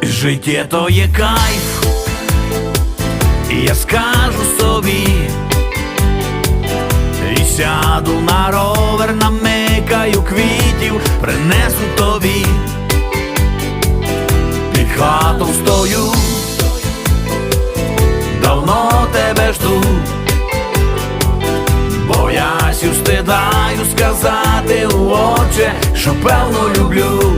Життя то є кайф, і я скажу собі, і сяду на ровер, намикаю квітів, принесу тобі. Під хатом стою, давно тебе жду, боясь, стидаю сказати у очі, що певно люблю.